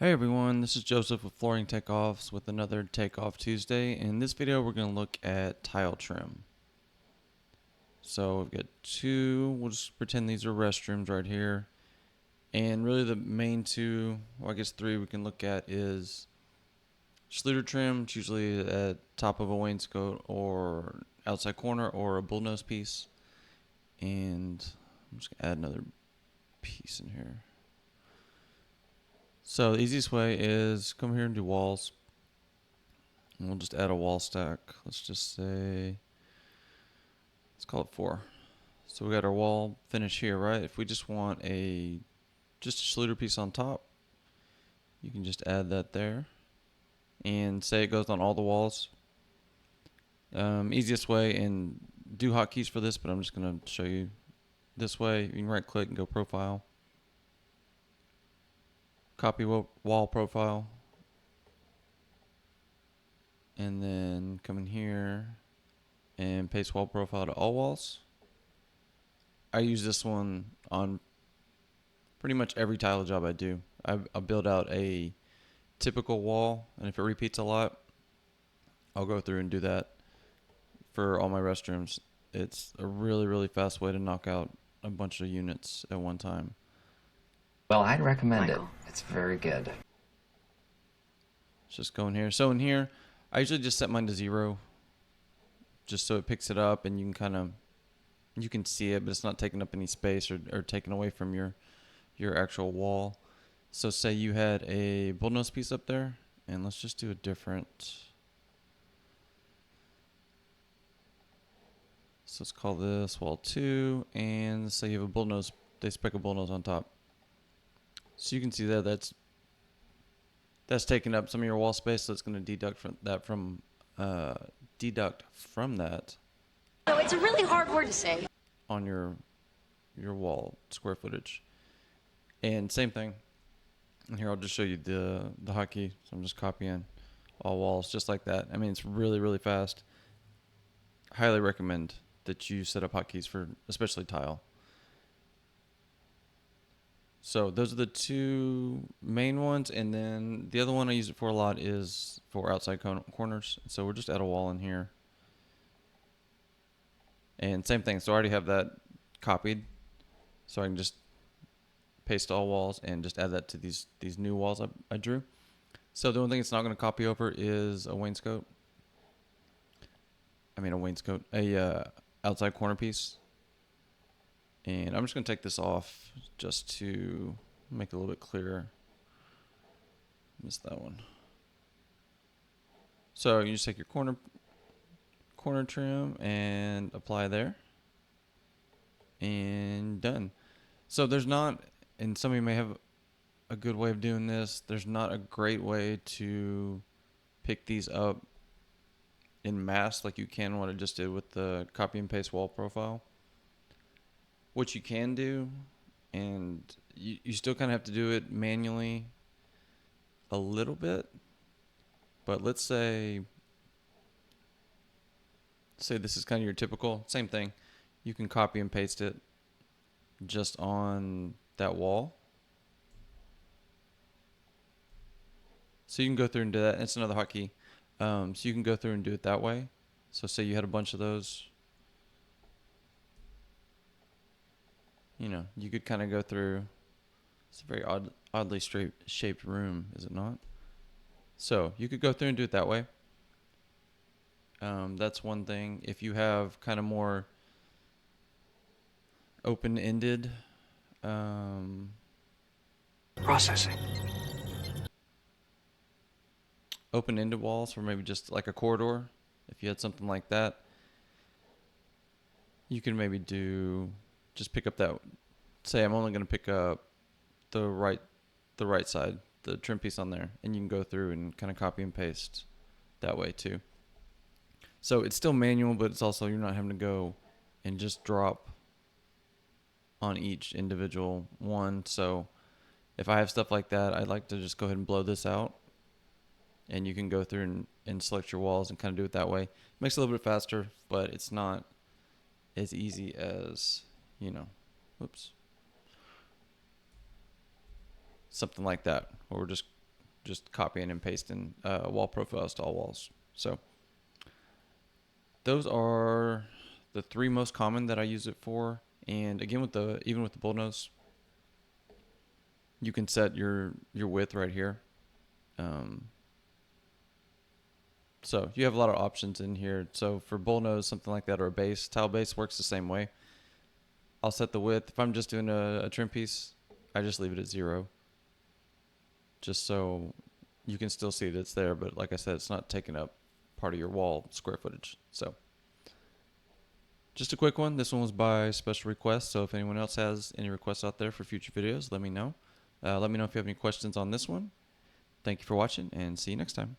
Hey everyone, this is Joseph with Flooring Takeoffs with another Takeoff Tuesday. In this video, we're going to look at tile trim. So we've got two, we'll just pretend these are restrooms right here. And really the main two, well I guess three we can look at is Schluter trim. It's usually at top of a wainscot or outside corner or a bullnose piece. And I'm just going to add another piece in here. So the easiest way is come here and do walls. And we'll just add a wall stack. Let's just say, let's call it 4. So we got our wall finish here, right? If we just want just a Schluter piece on top, you can just add that there. And say it goes on all the walls. Easiest way, and do hotkeys for this, but I'm just going to show you this way. You can right click and go profile. Copy wall profile. And then come in here and paste wall profile to all walls. I use this one on pretty much every tile job I do. I build out a typical wall, and if it repeats a lot, I'll go through and do that for all my restrooms. It's a really fast way to knock out a bunch of units at one time. Well, I'd recommend it. It's very good. Let's just go in here. So in here, I usually just set mine to 0, just so it picks it up and you can see it, but it's not taking up any space or taking away from your actual wall. So say you had a bullnose piece up there, and let's just do a different. So let's call this wall 2, and say you have a bullnose, they spec a bullnose on top. So you can see that that's taking up some of your wall space, so it's going to deduct from that. So it's a really hard word to say. On your wall square footage. And same thing. And here I'll just show you the hotkey. So I'm just copying all walls just like that. I mean, it's really fast. Highly recommend that you set up hotkeys for especially tile. So those are the two main ones, and then the other one I use it for a lot is for outside corners. So we'll just add a wall in here. And same thing, so I already have that copied. So I can just paste all walls and just add that to these new walls I drew. So the only thing it's not going to copy over is a wainscot. A outside corner piece. And I'm just going to take this off just to make it a little bit clearer. Missed that one. So you just take your corner trim and apply there. And done. So there's not, and some of you may have a good way of doing this, there's not a great way to pick these up in mass like you can what I just did with the copy and paste wall profile. What you can do, and you still kind of have to do it manually a little bit, but let's say this is kind of your typical, same thing. You can copy and paste it just on that wall. So you can go through and do that. It's another hotkey. So you can go through and do it that way. So say you had a bunch of those. You know, you could kind of go through. It's a very oddly shaped room, is it not? So you could go through and do it that way. That's one thing. If you have kind of more open-ended Processing. open-ended walls, or maybe just like a corridor, if you had something like that, you can maybe just pick up that, say I'm only going to pick up the right side, the trim piece on there, and you can go through and kind of copy and paste that way too. So it's still manual, but it's also, you're not having to go and just drop on each individual one. So if I have stuff like that, I'd like to just go ahead and blow this out, and you can go through and select your walls and kind of do it that way. It makes it a little bit faster, but it's not as easy as, something like that, where we're just just copying and pasting wall profiles to all walls. So those are the 3 most common that I use it for. And again, even with the bullnose, you can set your width right here. So you have a lot of options in here. So for bullnose, something like that, or a base, tile base works the same way. I'll set the width. If I'm just doing a trim piece, I just leave it at 0. Just so you can still see that it's there, but like I said, it's not taking up part of your wall square footage. So just a quick one. This one was by special request. So if anyone else has any requests out there for future videos, let me know. Let me know if you have any questions on this one. Thank you for watching, and see you next time.